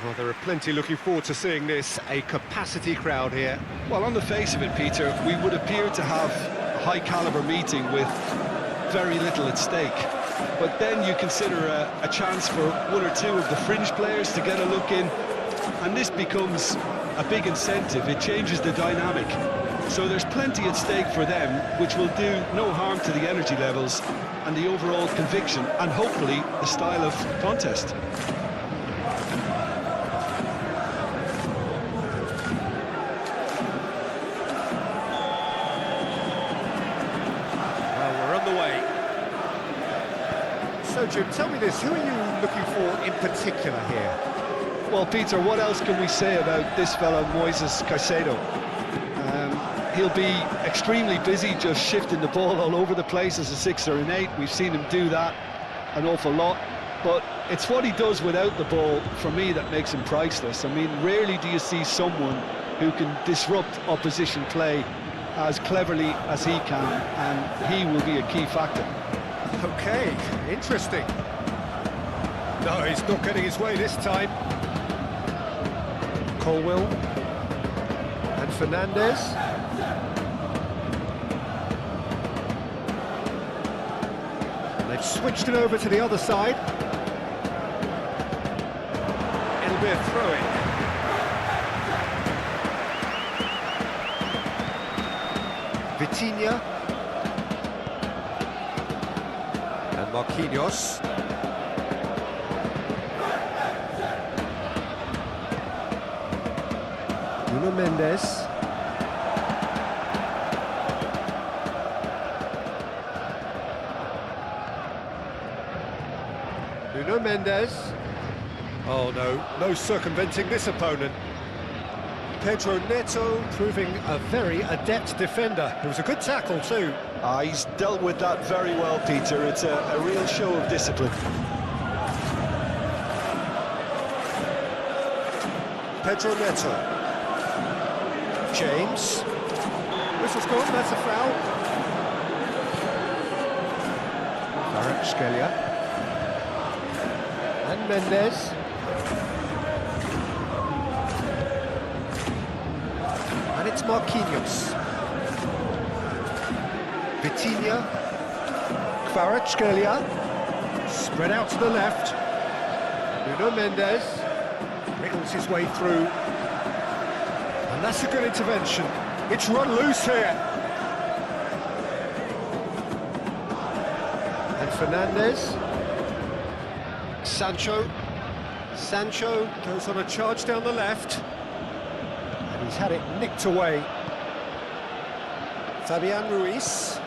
Well, there are plenty looking forward to seeing this. A capacity crowd here. Well, on the face of it, Peter, we would appear to have a high-caliber meeting with very little at stake. But then you consider a chance for one or two of the fringe players to get a look in, and this becomes a big incentive. It changes the dynamic. So there's plenty at stake for them, which will do no harm to the energy levels and the overall conviction, and hopefully the style of contest. So, Jim, tell me this, who are you looking for in particular here? Well, Peter, what else can we say about this fellow, Moises Caicedo? He'll be extremely busy just shifting the ball all over the place as a 6 or an 8. We've seen him do that an awful lot. But it's what he does without the ball, for me, that makes him priceless. I mean, rarely do you see someone who can disrupt opposition play as cleverly as he can, and he will be a key factor. Okay, interesting. No, he's not getting his way this time. Colwell and Fernandez. And they've switched it over to the other side. It'll be a throw-in. Vitinha. And Marquinhos. Nuno Mendes. Nuno Mendes. Oh no, no circumventing this opponent. Pedro Neto proving a very adept defender. It was a good tackle too. He's dealt with that very well, Peter. It's a real show of discipline. Pedro Neto. James. Whistle's gone, that's a foul. KYRGYZ. And Mendes. And it's Marquinhos. Vitinha. KYRGYZ. Spread out to the left. Nuno Mendes. Wriggles his way through. And that's a good intervention. It's run loose here. And Fernandez. Sancho. Sancho goes on a charge down the left. And he's had it nicked away. Fabian Ruiz.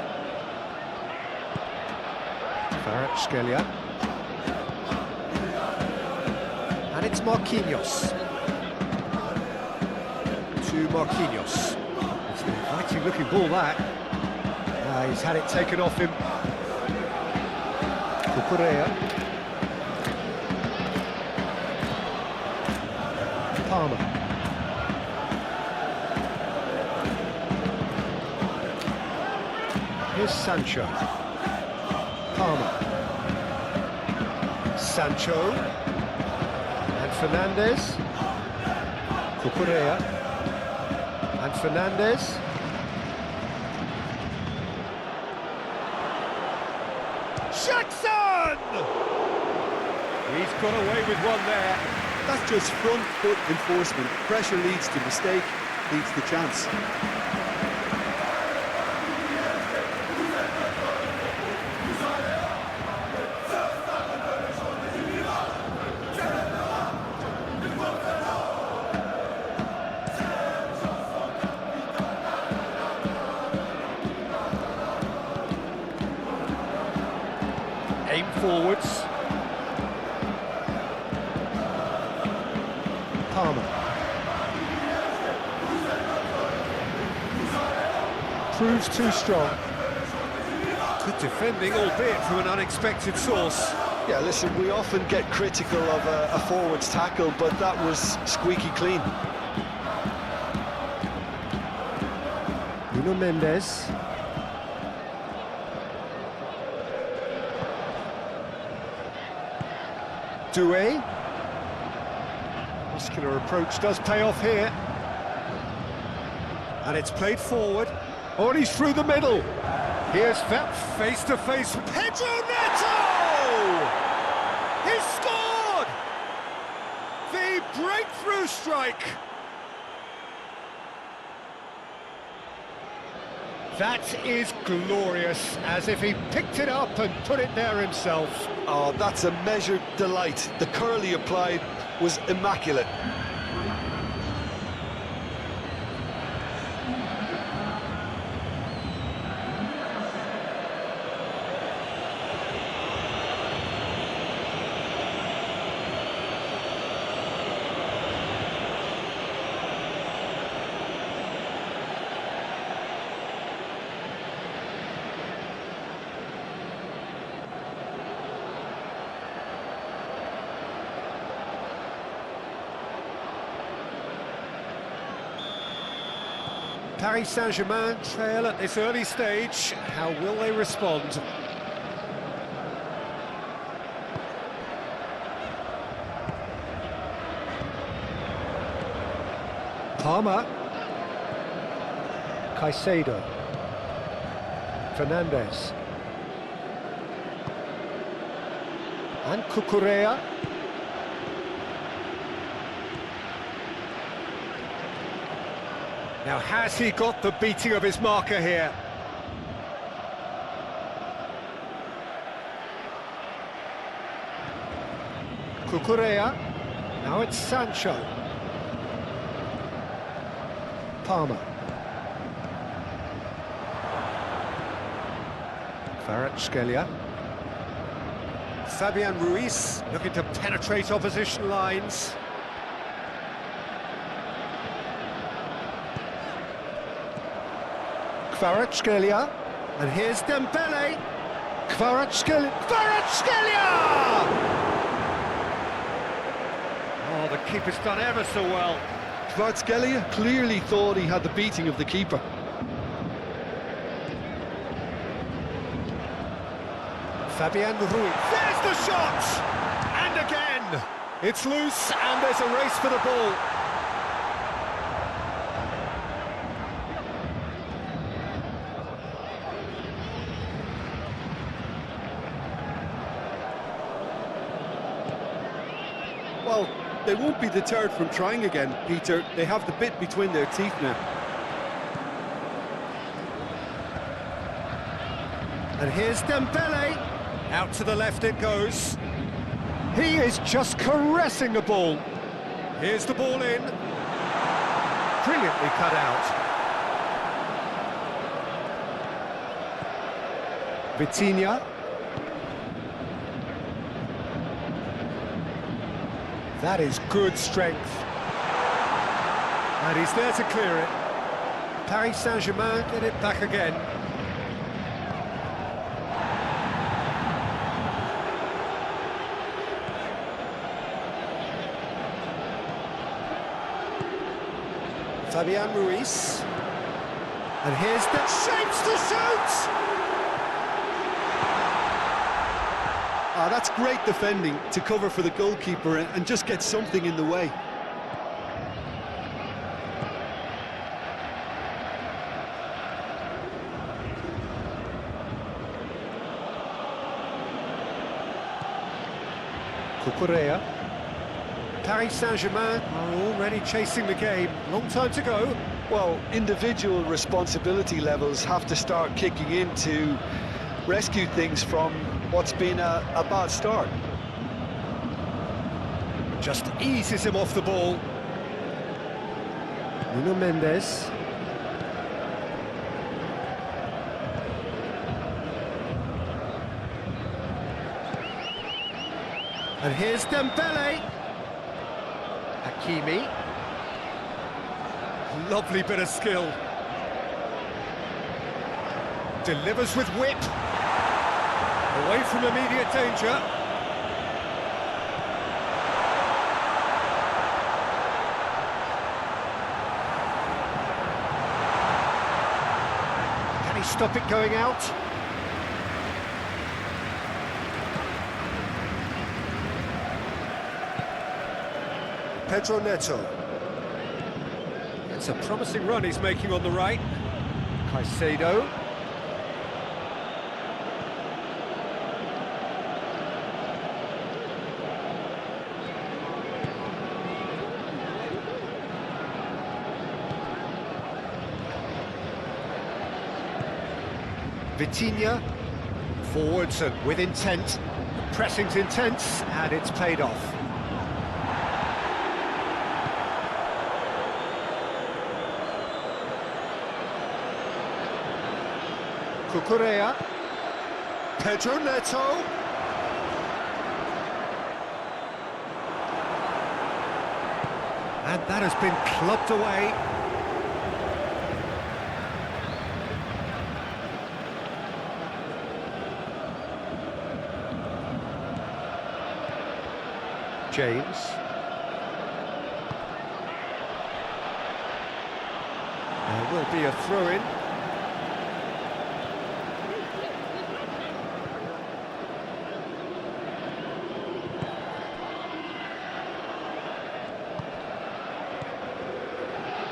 KYRGYZ. And it's Marquinhos. To Marquinhos. It's an inviting looking ball, that. He's had it taken off him. Cucurella. Palmer. Here's Sancho. Palmer. Sancho. And Fernandez. Cucurella. And Fernandez. Jackson! He's got away with one there. That's just front foot enforcement. Pressure leads to mistake, leads to chance. Aim forwards. Palmer. Proves too strong. Good defending, albeit from an unexpected source. Yeah, listen, we often get critical of a forward's tackle, but that was squeaky clean. Nuno Mendes. Doué. Muscular approach does pay off here. And it's played forward. Oh, and he's through the middle. Here's that face-to-face. Pedro Neto! He's scored! The breakthrough strike. That is glorious, as if he picked it up and put it there himself. Oh, that's a measured delight. The curl he applied was immaculate. Paris Saint-Germain trail at this early stage. How will they respond? Palmer. Caicedo. Fernandez. And Cucurella. Now, has he got the beating of his marker here? Cucurella. Now it's Sancho. Palmer. Kvaratskhelia. Fabian Ruiz looking to penetrate opposition lines. Kvaratskhelia, and here's Dembele. Kvaratskhelia. Oh, the keeper's done ever so well. Kvaratskhelia clearly thought he had the beating of the keeper. Fabian Ruiz. There's the shot! And again! It's loose, and there's a race for the ball. Well, they won't be deterred from trying again, Peter. They have the bit between their teeth now. And here's Dembele. Out to the left it goes. He is just caressing the ball. Here's the ball in. Brilliantly cut out. Vitinha. That is good strength. And he's there to clear it. Paris Saint-Germain get it back again. Fabian Ruiz. And here's the shapes to shoot! Ah, that's great defending to cover for the goalkeeper and just get something in the way. Cucurella. Paris Saint-Germain are already chasing the game. Long time to go. Well, individual responsibility levels have to start kicking in to rescue things from what's been a bad start. Just eases him off the ball. Nuno Mendes. And here's Dembele. Hakimi. Lovely bit of skill. Delivers with whip. Away from immediate danger. Can he stop it going out? Pedro Neto. It's a promising run he's making on the right. Caicedo. Vitinha. Forwards and with intent. The pressing's intense and it's paid off. Cucurella, Pedro Neto, and that has been clubbed away. James. There will be a throw-in.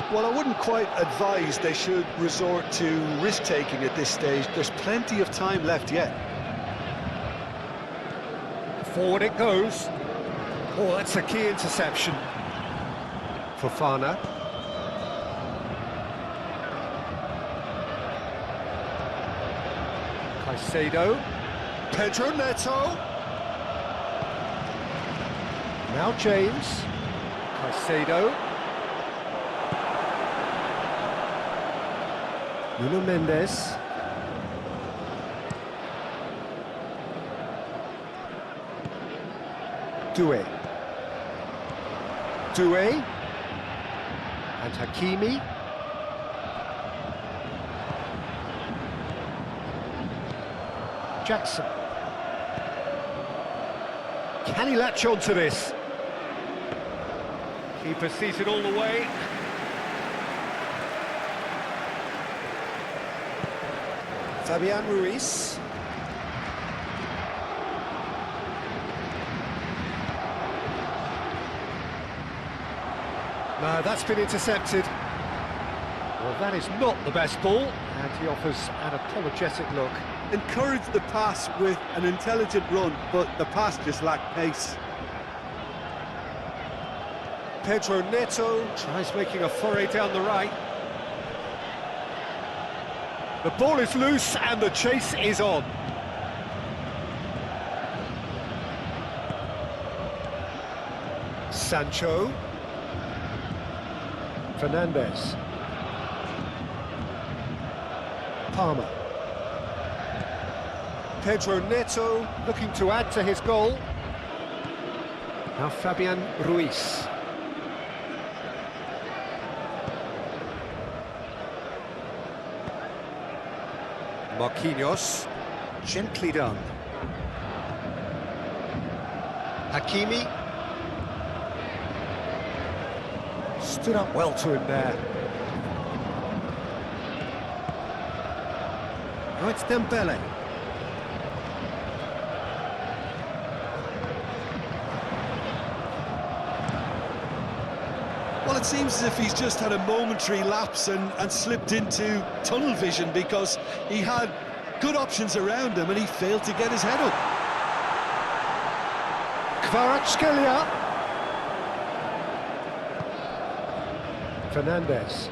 Well, I wouldn't quite advise they should resort to risk-taking at this stage. There's plenty of time left yet. Forward it goes. Oh, that's a key interception. Fofana. Caicedo. Pedro Neto. Now James. Caicedo. Nuno Mendes. Doué. Doué. And Hakimi. Jackson. Can he latch on to this? Keeper sees it all the way. Fabian Ruiz. No, that's been intercepted. Well, that is not the best ball, and he offers an apologetic look. Encouraged the pass with an intelligent run, but the pass just lacked pace. Pedro Neto tries making a foray down the right. The ball is loose and the chase is on. Sancho. Fernandez. Palmer. Pedro Neto looking to add to his goal. Now Fabian Ruiz. Marquinhos, gently done. Hakimi. Stood up well to him there. Now it's Dembele. Well, it seems as if he's just had a momentary lapse and slipped into tunnel vision, because he had good options around him and he failed to get his head up. KYRGYZ. Fernandez.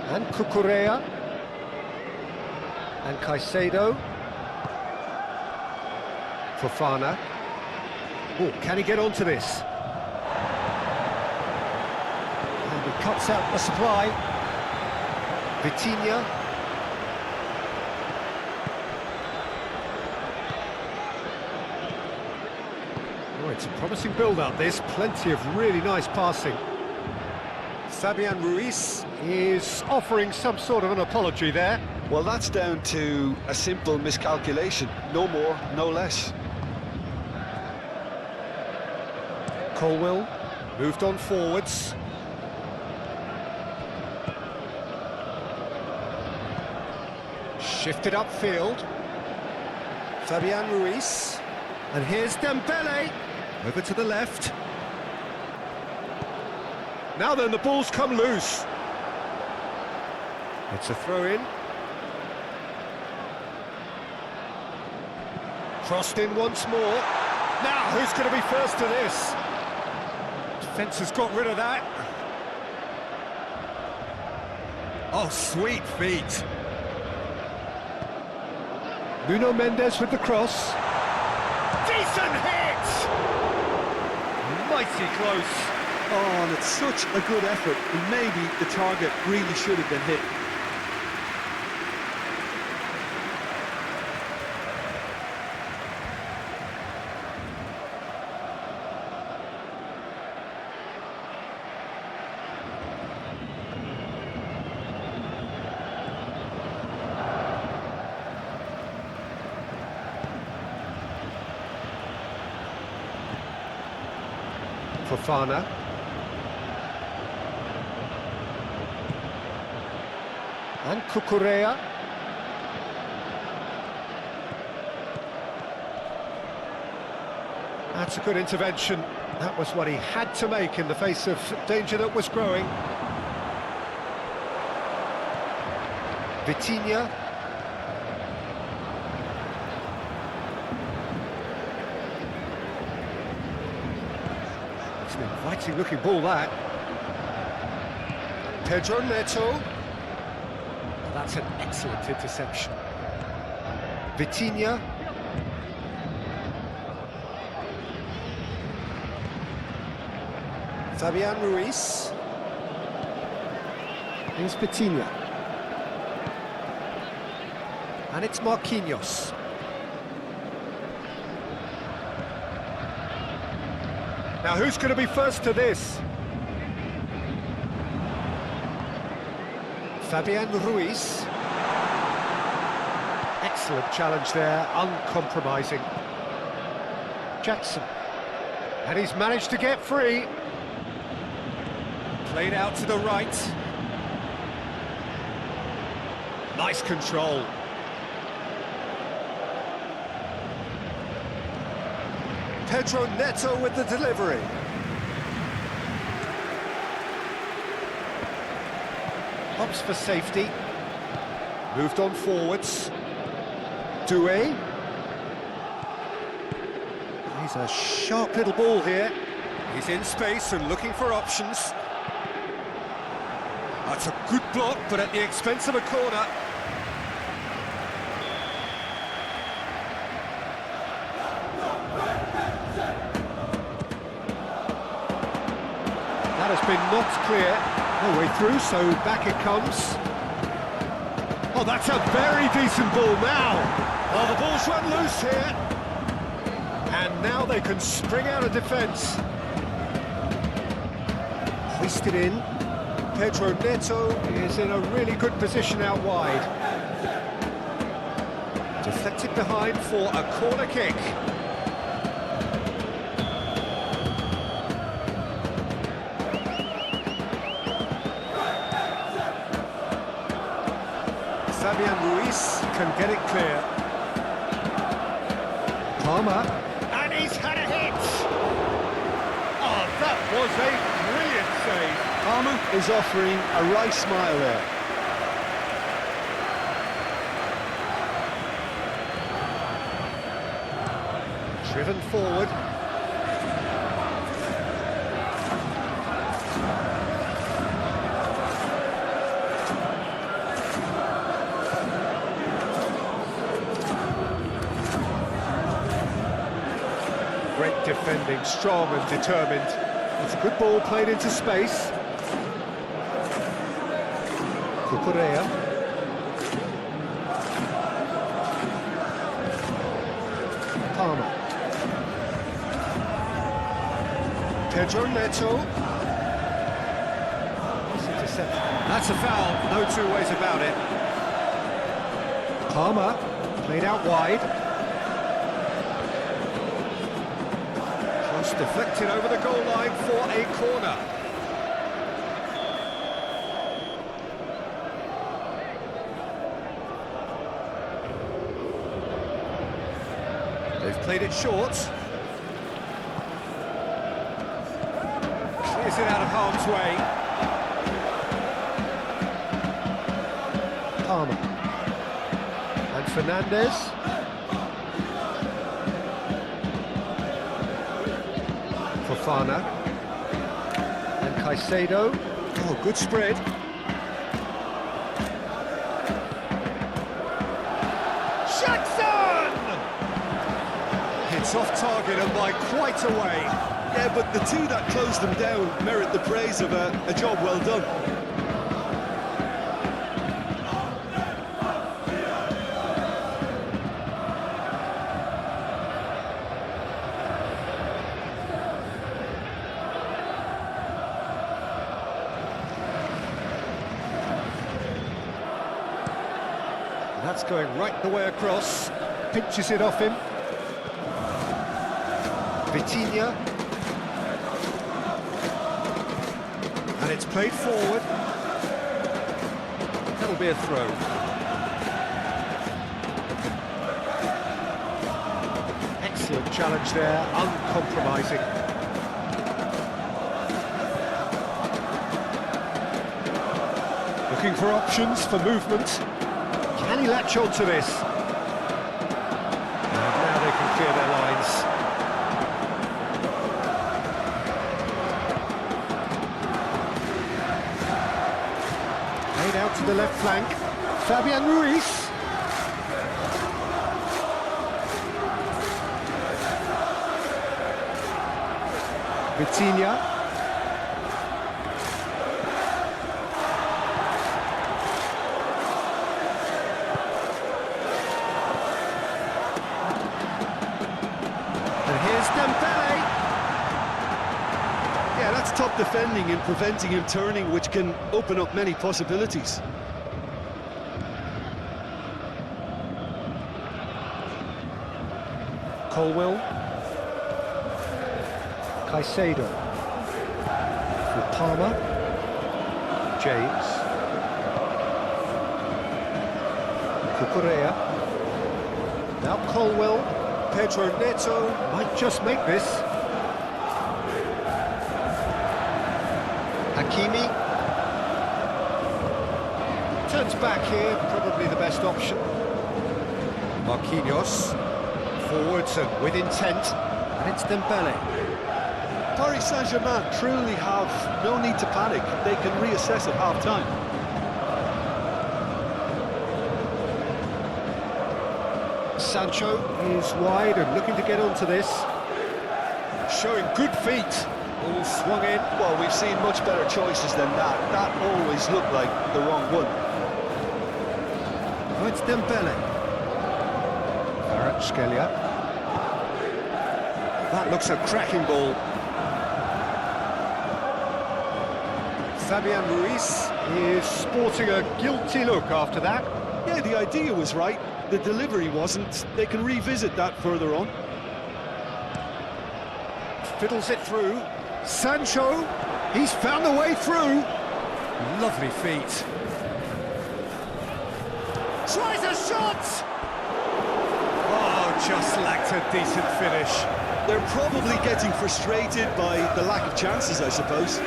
And Cucurella. And Caicedo. Fofana. Oh, can he get onto this? And he cuts out the supply. Vitinha. Oh, it's a promising build-up, this. Plenty of really nice passing. Fabian Ruiz is offering some sort of an apology there. Well, that's down to a simple miscalculation. No more, no less. Colwill moved on forwards. Shifted upfield. Fabian Ruiz. And here's Dembele. Over to the left. Now then, the ball's come loose. It's a throw-in. Crossed in once more. Now, who's going to be first to this? Defence has got rid of that. Oh, sweet feet. Nuno Mendes with the cross. Decent hit! Mighty close. Oh, and it's such a good effort, and maybe the target really should have been hit. Fofana. And Cucurella. That's a good intervention. That was what he had to make in the face of danger that was growing. Vitinha. It's an inviting looking ball, that. Pedro Neto. That's an excellent interception. Vitinha. Fabian Ruiz. Here's Vitinha. And it's Marquinhos. Now who's going to be first to this? Fabian Ruiz. Excellent challenge there, uncompromising. Jackson. And he's managed to get free. Played out to the right. Nice control. Pedro Neto with the delivery. Hops for safety. Moved on forwards. Doué. He's a sharp little ball here. He's in space and looking for options. That's a good block, but at the expense of a corner. That has been knocked clear. No way through, so back it comes. Oh, that's a very decent ball now. Oh, the ball's run loose here. And now they can spring out of defence. Hoisted in. Pedro Neto is in a really good position out wide. Deflected behind for a corner kick. Fabian Ruiz can get it clear. Palmer. And he's had a hit! Oh, that was a brilliant save. Palmer is offering a right smile there. Driven forward. Great defending, strong and determined. It's a good ball played into space. Cucurella. Palmer. Pedro Neto. That's a foul, no two ways about it. Palmer, played out wide. Cross deflected over the goal line for a corner. They've played it short. Is it out of harm's way? Palmer. And Fernandez. Fofana. And Caicedo. Oh, good spread. Jackson! It's off target and by quite a way. Yeah, but the two that closed them down merit the praise of a job well done. That's going right the way across. Pinches it off him. Vitinha. And it's played forward. That'll be a throw. Excellent challenge there, uncompromising. Looking for options for movement. Can he latch on to this? And now they can clear their lines. Laid out to the left flank. Fabian Ruiz. Vitinha. Yeah, that's top defending and preventing him turning, which can open up many possibilities. Colwell. Caicedo. For Palmer. James. Cucurella. Now Colwell. Pedro Neto might just make this. Hakimi. Turns back here, probably the best option. Marquinhos. Forwards and with intent. And it's Dembele. Paris Saint-Germain truly have no need to panic. They can reassess at half-time. Sancho is wide and looking to get onto this. Showing good feet. All swung in. Well, we've seen much better choices than that. That always looked like the wrong one. Oh, it's Dembele. Kvaratskhelia. That looks a cracking ball. Fabian Ruiz is sporting a guilty look after that. Yeah, the idea was right. The delivery wasn't. They can revisit that further on. Fiddles it through. Sancho, he's found the way through. Lovely feet. Tries a shot! Oh, just lacked a decent finish. They're probably getting frustrated by the lack of chances, I suppose.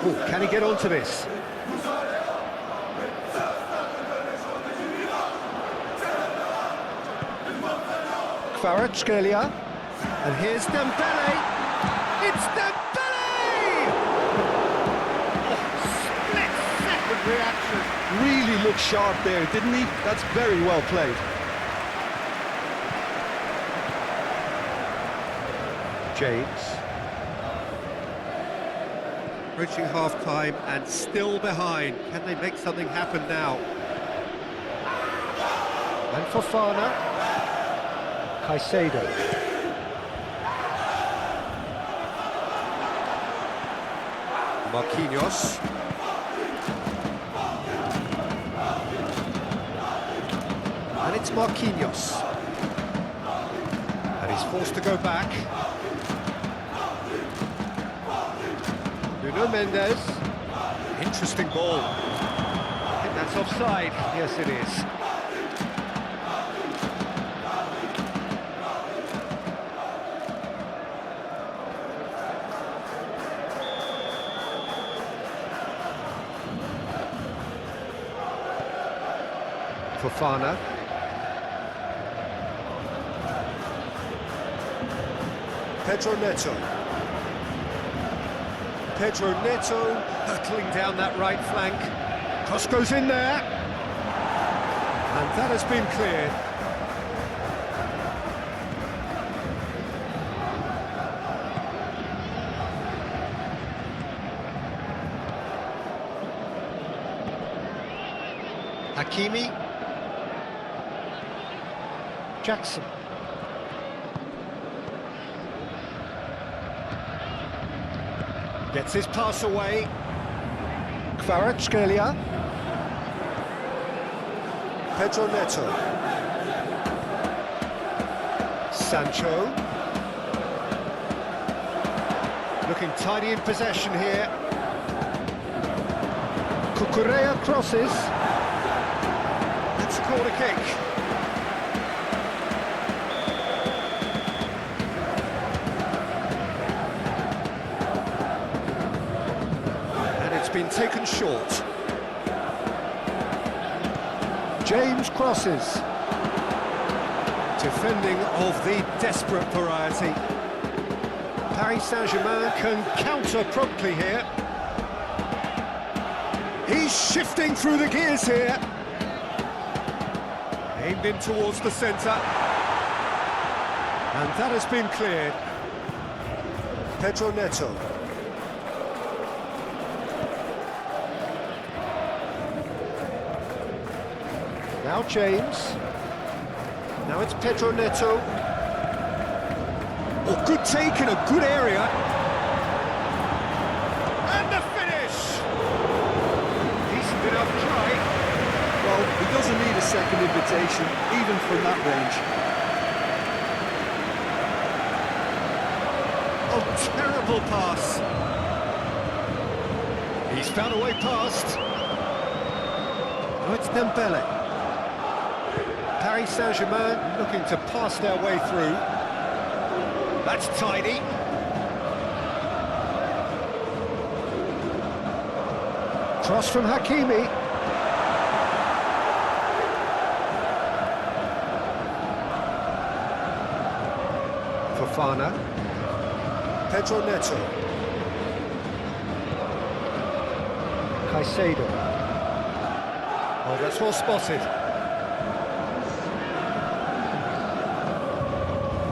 Ooh, can he get onto this? Kvaratskhelia, and here's Dembele. It's Dembele! Oh, split-second reaction. Really looked sharp there, didn't he? That's very well played. James. Reaching half-time and still behind. Can they make something happen now? And Fofana. Caicedo. Marquinhos. And it's Marquinhos. And He's forced to go back. Nuno Mendes. Interesting ball. I think that's offside. Yes, it is. Fofana. Pedro Neto. Pedro Neto hurtling down that right flank. Cross goes in there. And that has been cleared. Hakimi. Jackson. Gets his pass away. KYRGYZ. Pedro Neto. Sancho. Looking tidy in possession here. Cucurella crosses. That's a corner kick. Been taken short. James crosses. Defending of the desperate variety. Paris Saint-Germain can counter promptly here. He's shifting through the gears here. Aimed in towards the centre. And that has been cleared. Pedro Neto. Now James. Now it's Pedro Neto. Oh, good take in a good area. And the finish! Decent enough try. Well, he doesn't need a second invitation, even from that range. Oh, terrible pass. He's found a way past. Now it's Dembele. Paris Saint-Germain looking to pass their way through. That's tidy. Cross from Hakimi. Fofana. Pedro Neto. Caicedo. Oh, that's well spotted.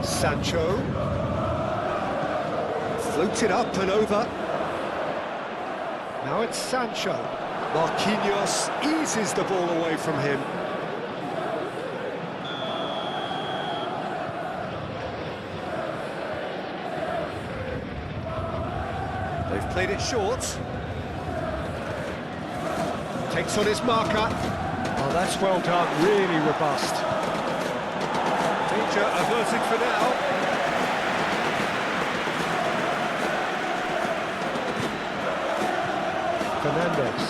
Sancho. Floated up and over. Now it's Sancho. Marquinhos eases the ball away from him. They've played it short. Takes on his marker. Oh, that's well done, really robust. Danger averted for now. Fernandez.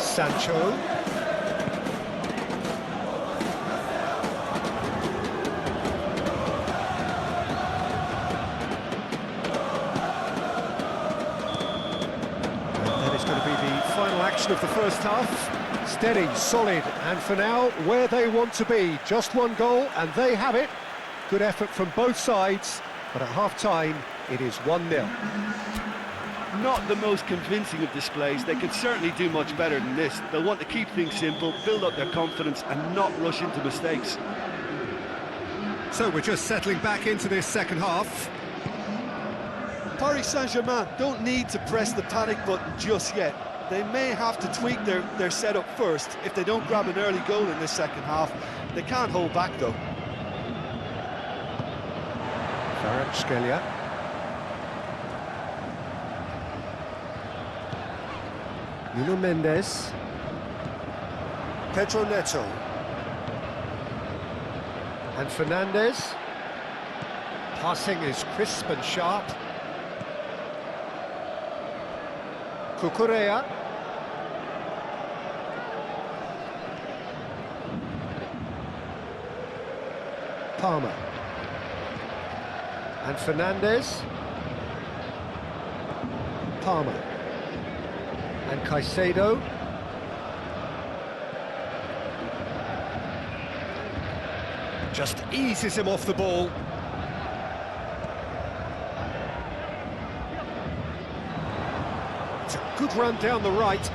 Sancho. Final action of the first half. Steady, solid, and for now, where they want to be. Just one goal, and they have it. Good effort from both sides, but at half-time, it is 1-0. Not the most convincing of displays. They could certainly do much better than this. They'll want to keep things simple, build up their confidence, and not rush into mistakes. So we're just settling back into this second half. Paris Saint-Germain don't need to press the panic button just yet. They may have to tweak their setup first if they don't grab an early goal in this second half. They can't hold back, though. KYRGYZ. Nuno Mendes. Pedro Neto. And Fernandez. Passing is crisp and sharp. Cucurella. Palmer. And Fernandez. Palmer. And Caicedo. Just eases him off the ball. It's a good run down the right.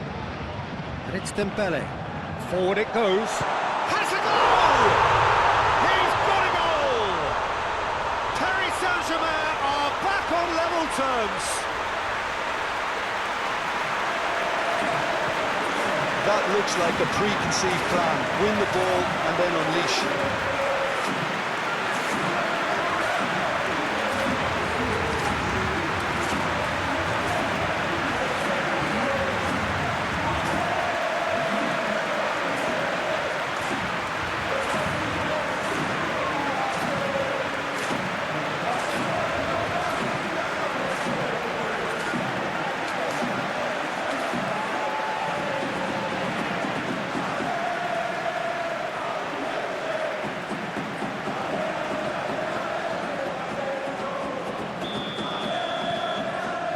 And it's Dembele. Forward it goes. Has a goal! He's got a goal! Paris Saint-Germain are back on level terms. That looks like a preconceived plan. Win the ball and then unleash.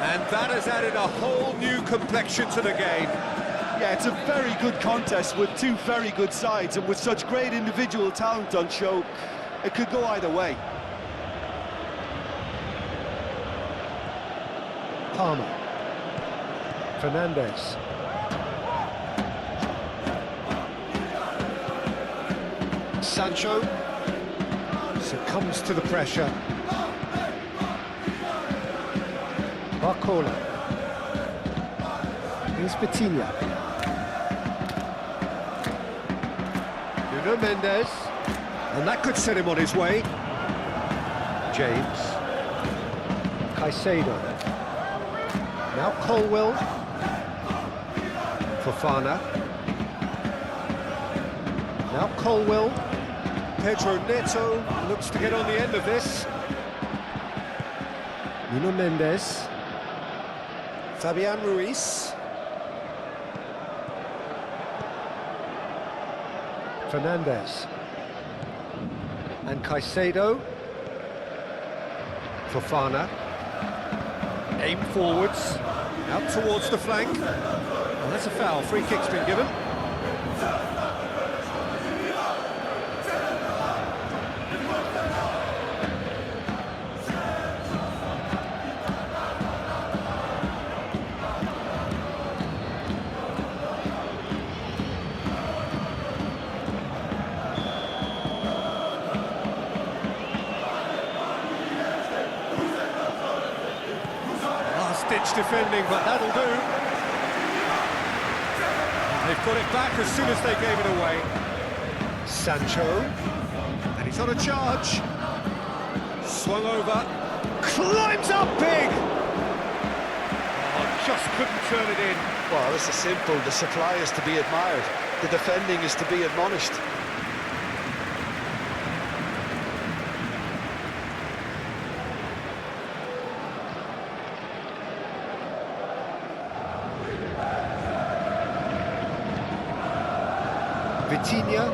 And that has added a whole new complexion to the game. Yeah, it's a very good contest with two very good sides, and with such great individual talent on show, it could go either way. Palmer. Fernandez. Sancho succumbs to the pressure. Barcola. Here's Vitinha. Nuno Mendes. And that could set him on his way. James. Caicedo. Now Colwill. Fofana. Now Colwill. Pedro Neto looks to get on the end of this. Nuno Mendes. Fabian Ruiz. Fernandez. And Caicedo. Fofana. Aim forwards. Out towards the flank. And that's a foul. Free kick's been given. Ditch defending, but that'll do. They've got it back as soon as they gave it away. Sancho, and he's on a charge. Swung over, climbs up big. Oh, just couldn't turn it in. Well, this is simple. The supply is to be admired. The defending is to be admonished. Vitinha.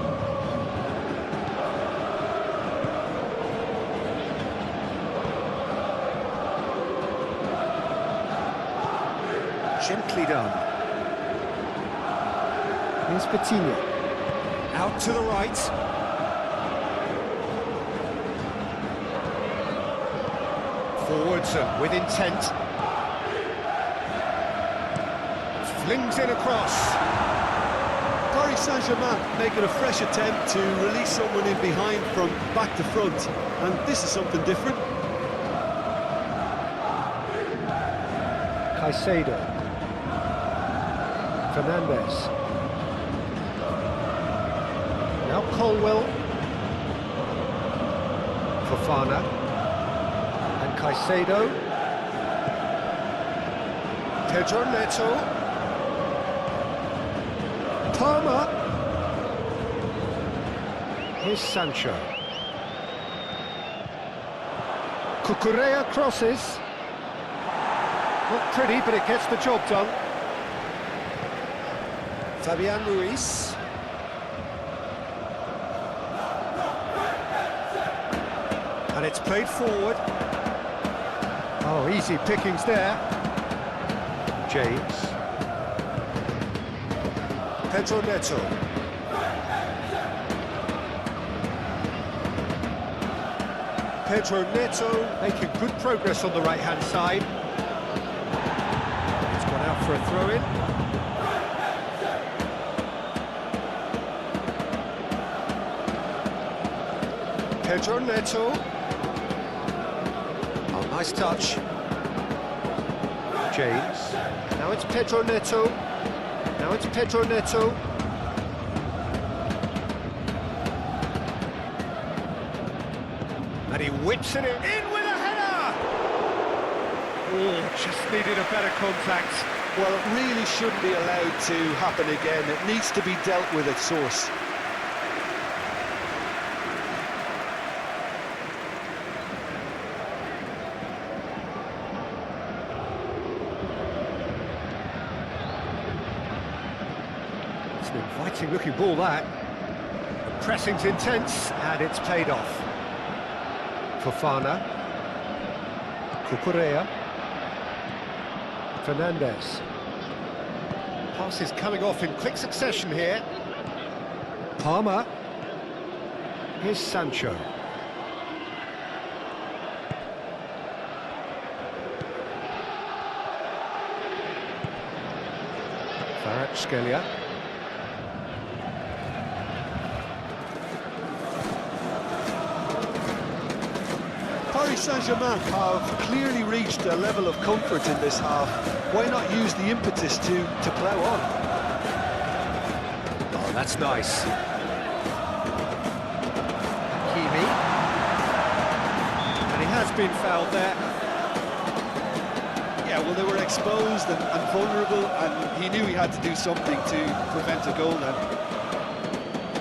Gently done. Here's Vitinha. Out to the right. Forwards with intent. Flings it across. Paris Saint-Germain making a fresh attempt to release someone in behind from back to front, and this is something different. Caicedo. Fernandez. Now Colwill. Fofana. And Caicedo. Pedro Neto. Palmer. Here's Sancho. Cucurella crosses. Not pretty, but it gets the job done. Fabian Ruiz. And it's played forward. Oh, easy pickings there. James. Pedro Neto. Pedro Neto making good progress on the right-hand side. It's gone out for a throw-in. Pedro Neto. Oh, nice touch. James. Now it's Pedro Neto. Now it's Pedro Neto. And he whips it in with a header! Oh, just needed a better contact. Well, it really shouldn't be allowed to happen again. It needs to be dealt with at source. It's an inviting looking ball, that. The pressing's intense, and it's paid off. Fofana. Cucurella. Fernandez. Passes coming off in quick succession here. Palmer. Here's Sancho. Kvaratskhelia. Paris Saint-Germain have clearly reached a level of comfort in this half. Why not use the impetus to plough on? Oh, that's nice. Hakimi. And he has been fouled there. Yeah, well, they were exposed and vulnerable, and he knew he had to do something to prevent a goal then.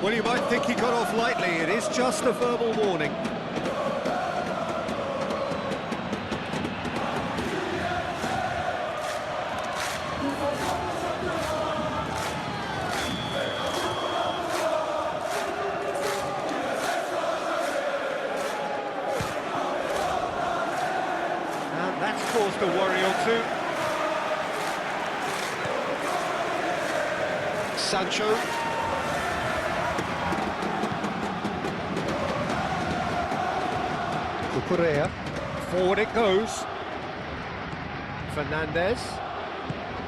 Well, you might think he got off lightly. It is just a verbal warning. That's caused a worry or two. Sancho. Cucurella. Forward it goes. Fernandez.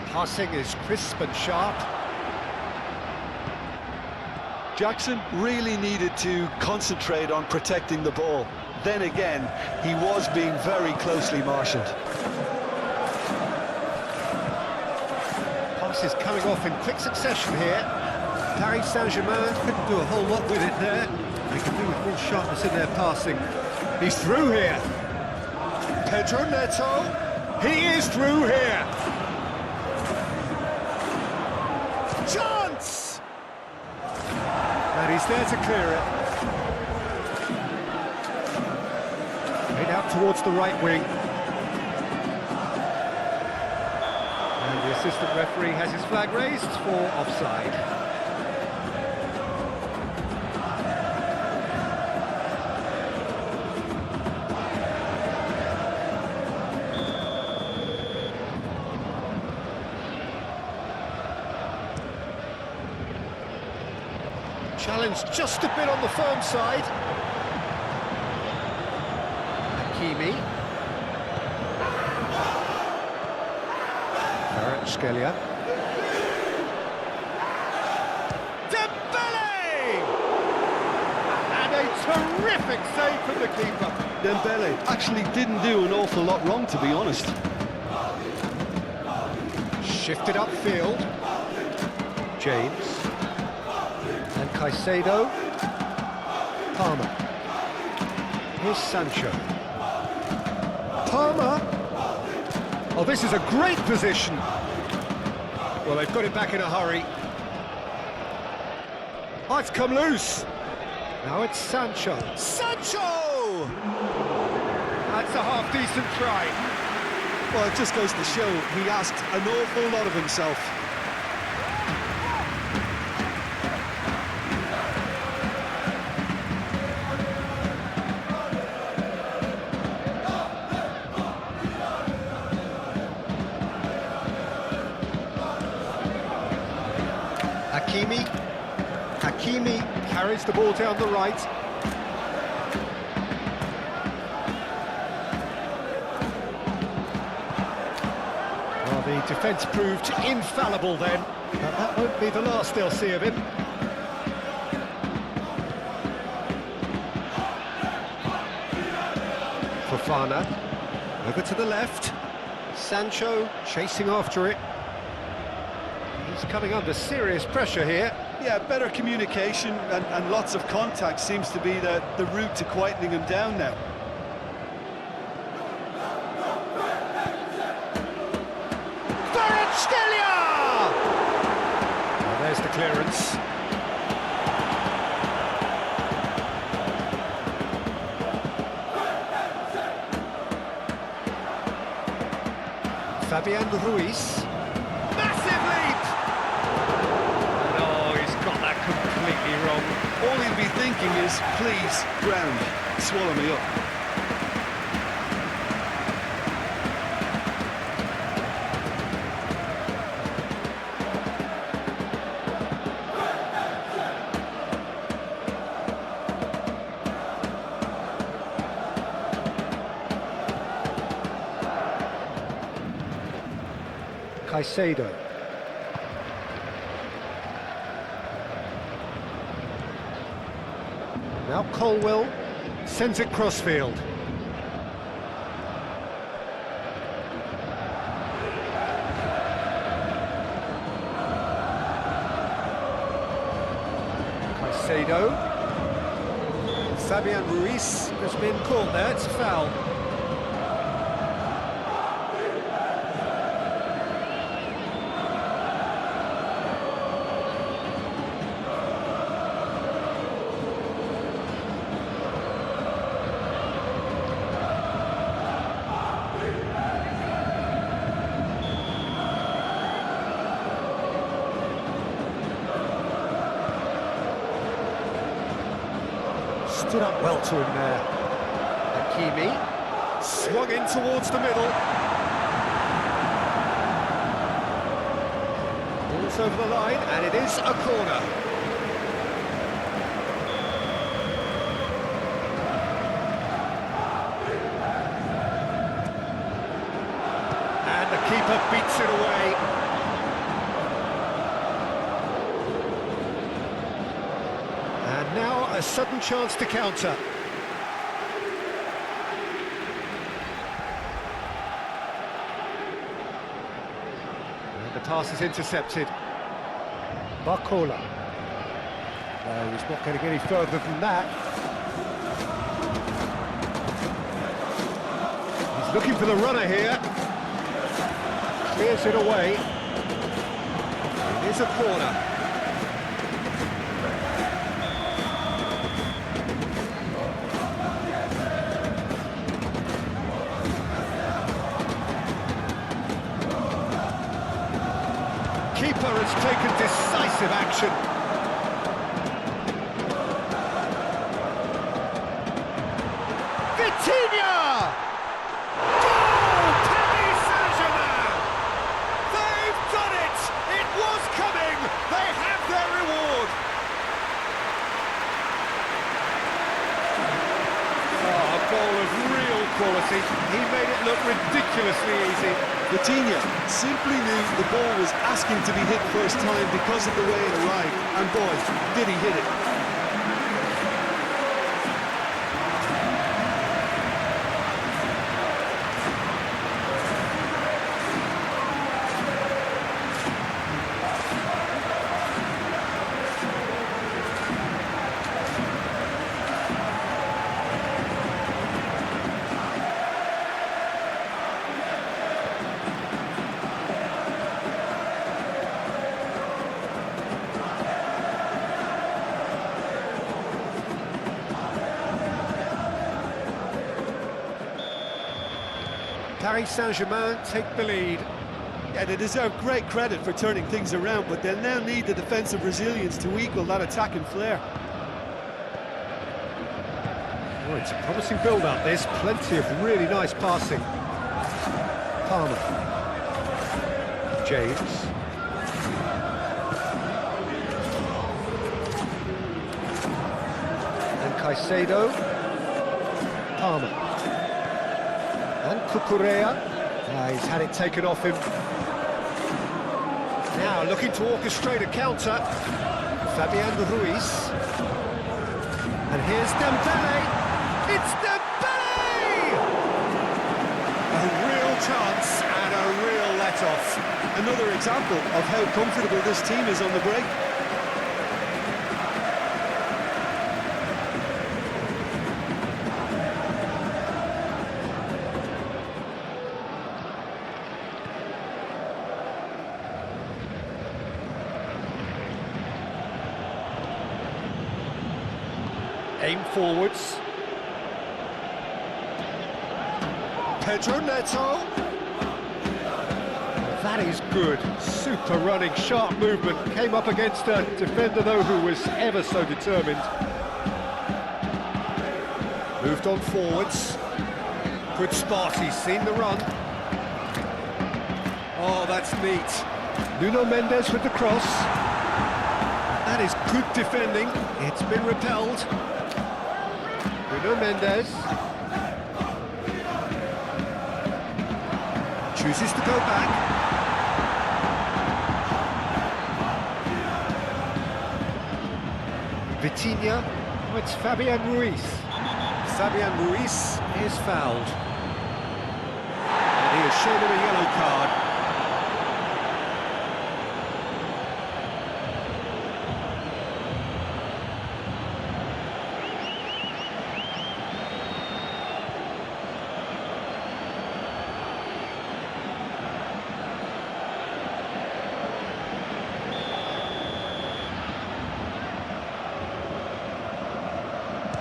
Passing is crisp and sharp. Jackson really needed to concentrate on protecting the ball. Then again, he was being very closely marshalled. Passes coming off in quick succession here. Paris Saint-Germain couldn't do a whole lot with it there. They can do with more sharpness in their passing. He's through here. Pedro Neto. He is through here. Chance! And he's there to clear it. Made out towards the right wing. And the assistant referee has his flag raised for offside. Challenge just a bit on the firm side. Hakimi. Kvaratskhelia. Dembele! And a terrific save from the keeper. Dembele actually didn't do an awful lot wrong, to be honest. Shifted upfield. James. And Caicedo. Palmer. Here's Sancho. Palmer. Oh, this is a great position. Well, they've got it back in a hurry. Oh, it's come loose. Now it's Sancho. Sancho! That's a half-decent try. Well, it just goes to show he asked an awful lot of himself. Hakimi carries the ball down the right. Well, the defence proved infallible then, but that won't be the last they'll see of him. Fofana, over to the left. Sancho chasing after it. He's coming under serious pressure here. Yeah, better communication and lots of contact seems to be the route to quietening him down now. Well, there's the clearance. Fabian Ruiz. Massive leap! No, he's got that completely wrong. All he'll be thinking is, please, ground, swallow me up. Caicedo. Now Colwell sends it crossfield. Caicedo. Fabian Ruiz has been caught there, it's a foul. Stood up well to him there. Hakimi swung in towards the middle. Ball's over the line, and it is a corner. And the keeper beats it away. Now a sudden chance to counter. And the pass is intercepted. Barcola. No, he's not getting any further than that. He's looking for the runner here. Clears it away. It is a corner. Keeper has taken decisive action. Vitinha! Goal! Paris Saint-Germain! They've done it! It was coming! They have their reward! Oh, a goal of real quality. He made it look ridiculously easy. Vitinha simply knew the ball was asking to be hit first time because of the way it arrived, and boy, did he hit it. Paris Saint-Germain take the lead. Yeah, they deserve great credit for turning things around, but they'll now need the defensive resilience to equal that attacking flair. Oh, it's a promising build-up, there's plenty of really nice passing. Palmer. James. And Caicedo. Palmer. And Cucurella. He's had it taken off him. Now looking to orchestrate a counter. Fabian Ruiz. And here's Dembele. It's Dembele! A real chance and a real let-off. Another example of how comfortable this team is on the break. Aim forwards. Pedro Neto. That is good. Super running, sharp movement. Came up against a defender, though, who was ever so determined. Moved on forwards. Good spot, he's seen the run. Oh, that's neat. Nuno Mendes with the cross. That is good defending. It's been repelled. Nuno Mendes. Chooses to go back. Vitinha. Oh, it's Fabian Ruiz. Fabian Ruiz is fouled. And he has shown him a yellow card.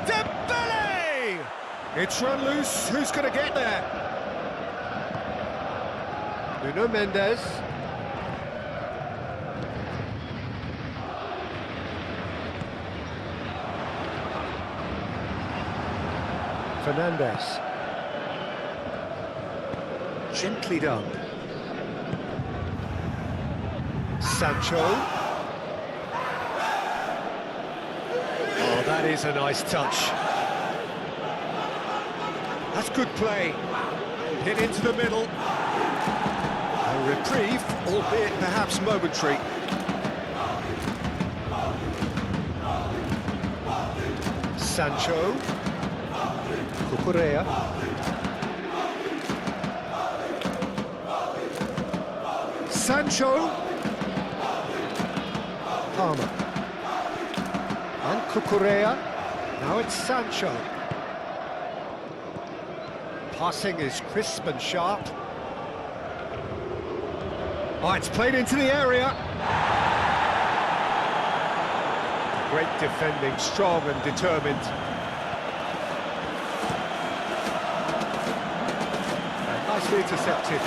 Dembele! It's run loose, who's going to get there? Nuno Mendes. Fernandes. Gently done. Sancho. Oh, that is a nice touch. That's good play. Hit into the middle. A reprieve, albeit perhaps momentary. Sancho. Cucurella. Sancho. Palmer. And Cucurella. Now it's Sancho. Passing is crisp and sharp. Oh, it's played into the area. Great defending, strong and determined. And nicely intercepted.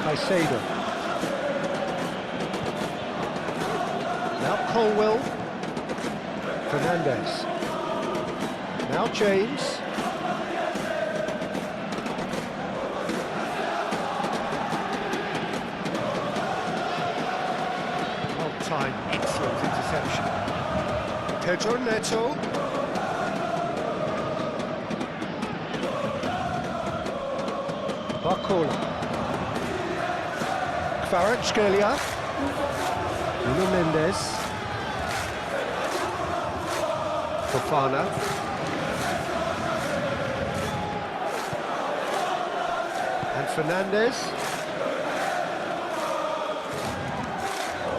Caicedo. Now Colwell. Fernandes. Now James. Time, excellent interception. Pedro Neto. Barcola. KYRGYZ. Nuno Mendes. Fofana. And Fernandes.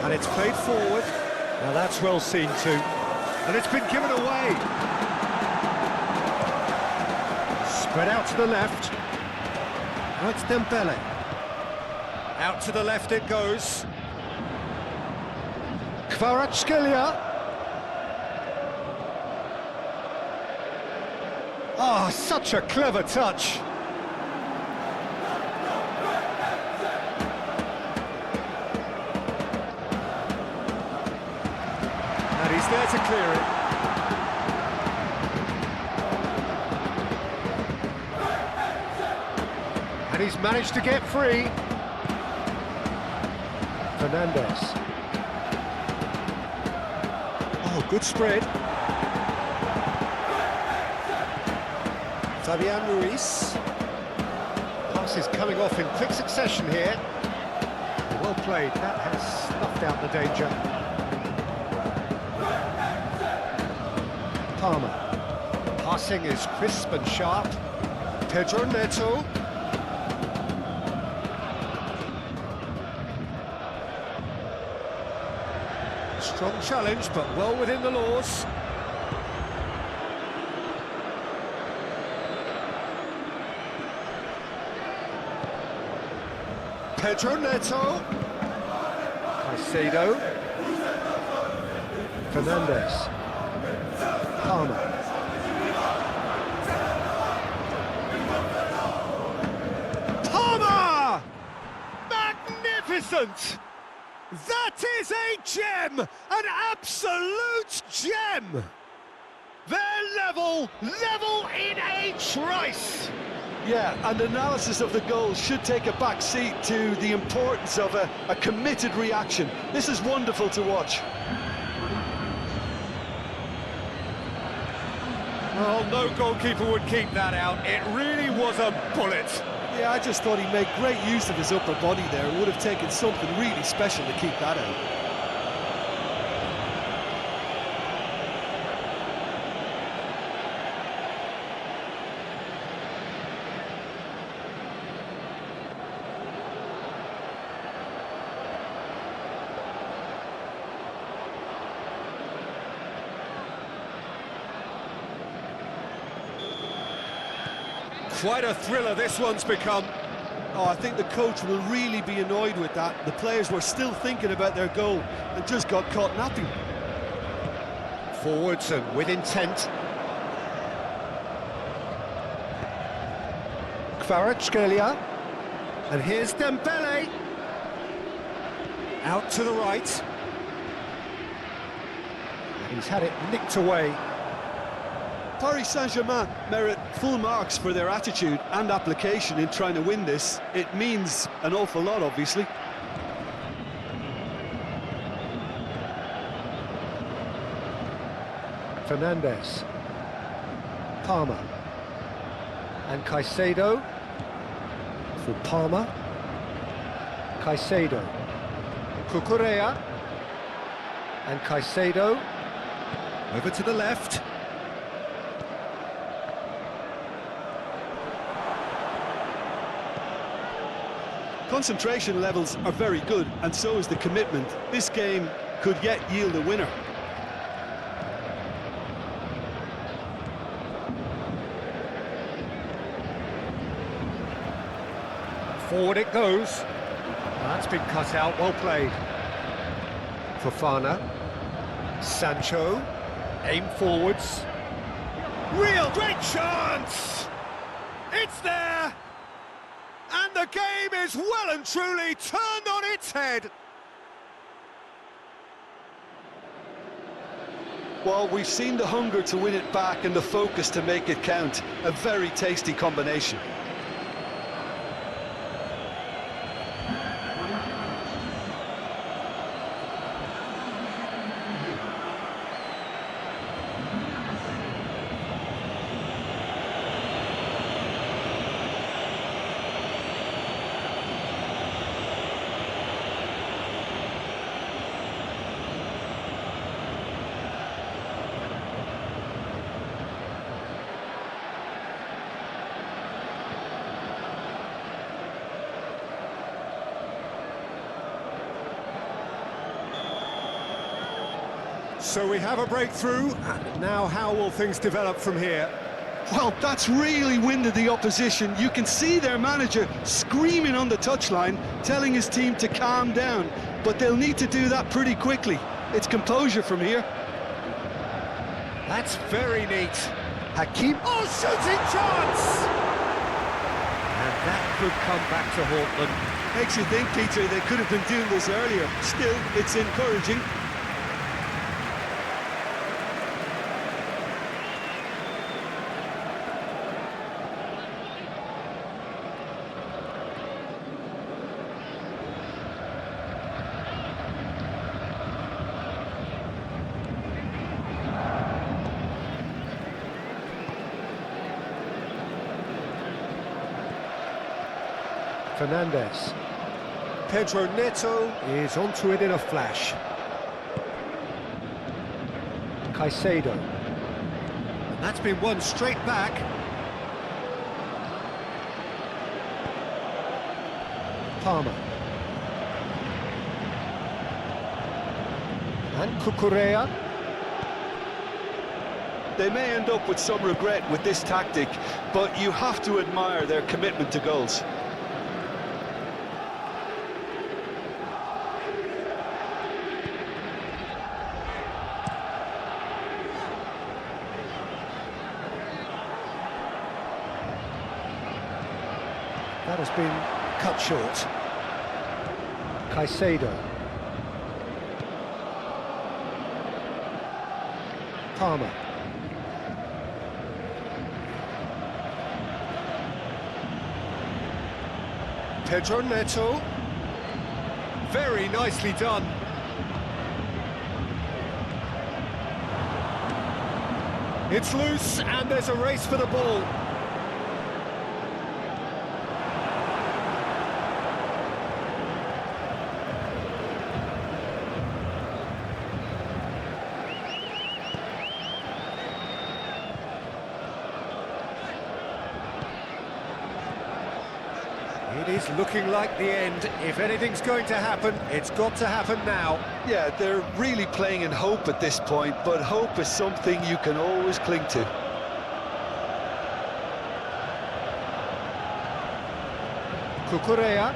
And it's played forward. Now that's well seen too. And it's been given away. Spread out to the left. Now it's Dembele. Out to the left it goes. KYRGYZ. Oh, such a clever touch. But he's there to clear it. And he's managed to get free. Fernandez. Oh, good spread. Fabian Ruiz. Passes coming off in quick succession here. Well played, that has snuffed out the danger. Palmer. Passing is crisp and sharp. Pedro Neto. Strong challenge, but well within the laws. Pedro Neto. Caicedo. Fernandez. Palmer. Palmer! Magnificent! That is a gem! An absolute gem! They're level in a trice! Yeah, and analysis of the goal should take a back seat to the importance of a committed reaction. This is wonderful to watch. Well, no goalkeeper would keep that out. It really was a bullet. Yeah, I just thought he made great use of his upper body there. It would have taken something really special to keep that out. Quite a thriller this one's become. Oh, I think the coach will really be annoyed with that. The players were still thinking about their goal and just got caught napping. Forwards and with intent. KYRGYZ. And here's Dembele. Out to the right. He's had it nicked away. Paris Saint-Germain merit full marks for their attitude and application in trying to win this. It means an awful lot, obviously. Fernandez. Palmer. And Caicedo. For Palmer. Caicedo. Cucurella. And Caicedo. Over to the left. Concentration levels are very good, and so is the commitment. This game could yet yield a winner. Forward it goes. That's been cut out, well played. Fofana. Sancho. Aim forwards. Real great chance! It's there! And the game is well and truly turned on its head. Well, we've seen the hunger to win it back and the focus to make it count. A very tasty combination. So we have a breakthrough. Now how will things develop from here? Well, that's really winded the opposition. You can see their manager screaming on the touchline, telling his team to calm down. But they'll need to do that pretty quickly. It's composure from here. That's very neat. Hakim, oh, shooting chance! And that could come back to haunt them. Makes you think, Peter, they could have been doing this earlier. Still, it's encouraging. Fernandez. Pedro Neto is onto it in a flash. Caicedo. And that's been won straight back. Palmer. And Cucurella. They may end up with some regret with this tactic, but you have to admire their commitment to goals. That has been cut short. Caicedo. Palmer. Pedro Neto. Very nicely done. It's loose and there's a race for the ball. It is looking like the end. If anything's going to happen, it's got to happen now. Yeah, they're really playing in hope at this point, but hope is something you can always cling to. Cucurella.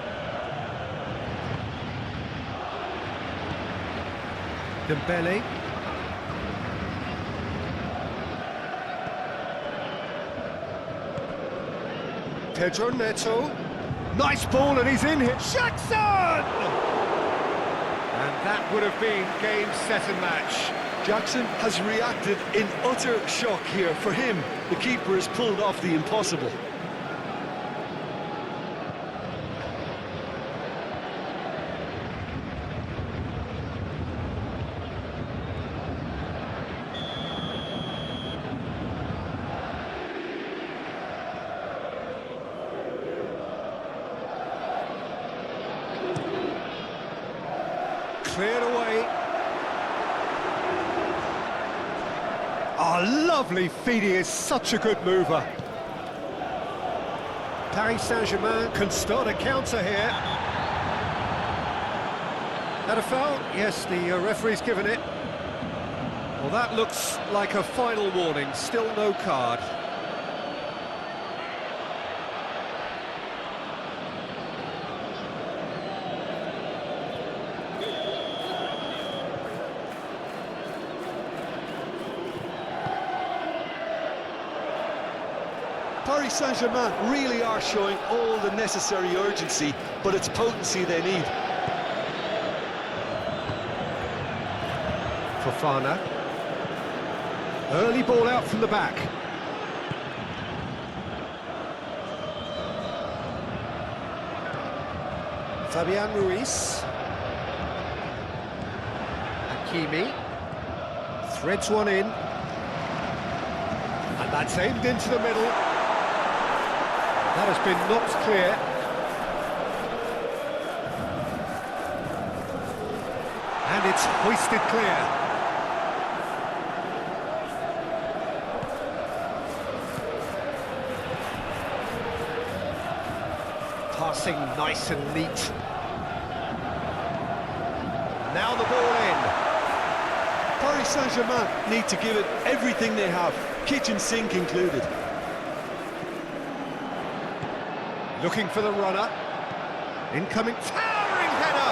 Dembele. Pedro Neto. Nice ball and he's in here. Jackson! And that would have been game, set and match. Jackson has reacted in utter shock here. For him, the keeper has pulled off the impossible. Cleared away. Oh, lovely feed. He is such a good mover. Paris Saint-Germain can start a counter here. Had a foul? Yes, the referee's given it. Well, that looks like a final warning. Still no card. Paris Saint-Germain really are showing all the necessary urgency, but it's potency they need. Fofana. Early ball out from the back. Fabian Ruiz. Hakimi. Threads one in. And that's aimed into the middle. That has been knocked clear. And it's hoisted clear. Passing nice and neat. Now the ball in. Paris Saint-Germain need to give it everything they have, kitchen sink included. Looking for the runner. Incoming, towering header!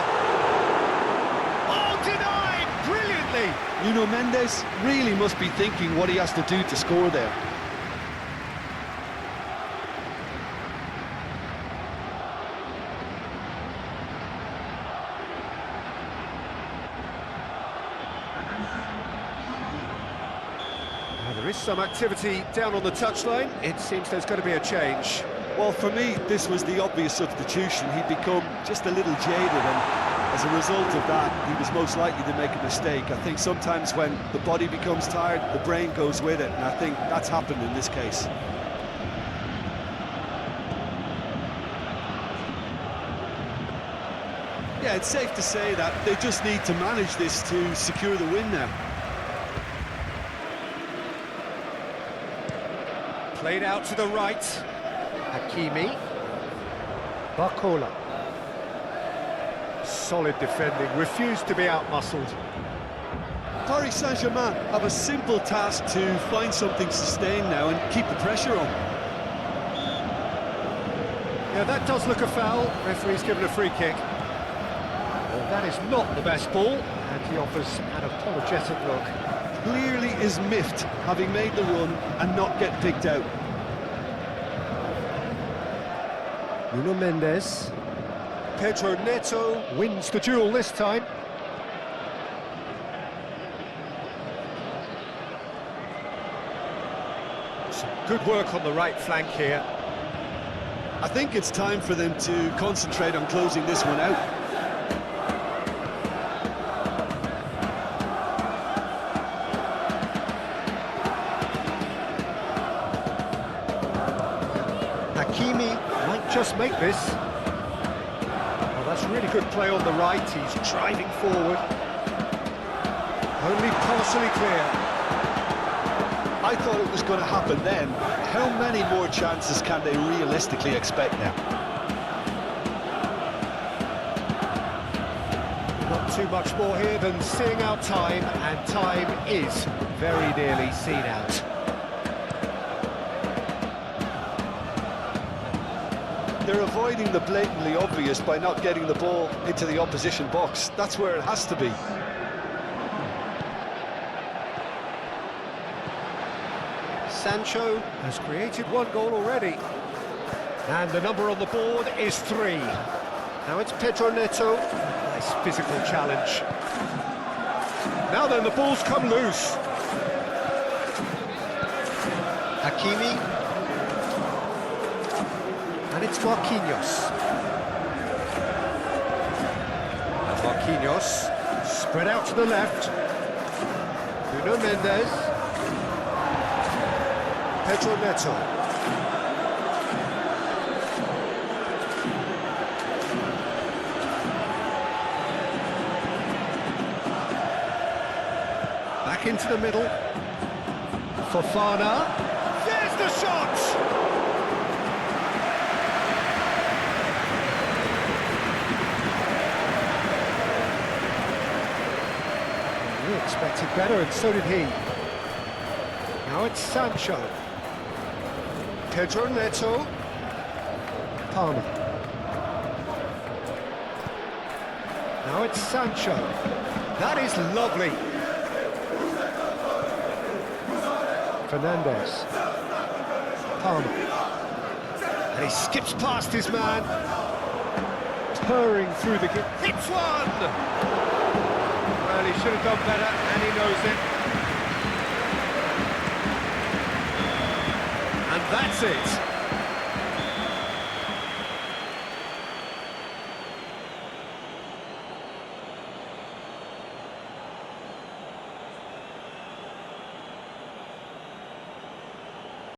Oh, denied brilliantly! Nuno Mendes really must be thinking what he has to do to score there. Now, there is some activity down on the touchline. It seems there's going to be a change. Well, for me, this was the obvious substitution. He'd become just a little jaded, and as a result of that, he was most likely to make a mistake. I think sometimes when the body becomes tired, the brain goes with it, and I think that's happened in this case. Yeah, it's safe to say that they just need to manage this to secure the win now. Played out to the right. Hakimi. Barcola. Solid defending, refused to be out-muscled. Paris Saint-Germain have a simple task to find something sustained now and keep the pressure on. Yeah, that does look a foul. Referee's given a free kick. Well, that is not the best ball, and he offers an apologetic look. Clearly is miffed, having made the run and not get picked out. Nuno Mendes. Pedro Neto wins the duel this time. Some good work on the right flank here. I think it's time for them to concentrate on closing this one out. Hakimi might just make this. Well, that's really good play on the right. He's driving forward. Only partially clear. I thought it was going to happen then. How many more chances can they realistically expect now? Not too much more here than seeing out time, and time is very nearly seen out. They're avoiding the blatantly obvious by not getting the ball into the opposition box. That's where it has to be. Sancho has created one goal already. And the number on the board is 3. Now it's Pedro Neto. Nice physical challenge. Now then, the ball's come loose. Hakimi. And it's Marquinhos. And Marquinhos spread out to the left. Nuno Mendes. Pedro Neto. Back into the middle. Fofana. There's the shot! We expected better, and so did he. Now it's Sancho. Pedro Neto. Palmer. Now it's Sancho. That is lovely. Fernandez. Palmer. And he skips past his man. Purring through the gap. Hits one! Well, he should have done better, and he knows it. And that's it.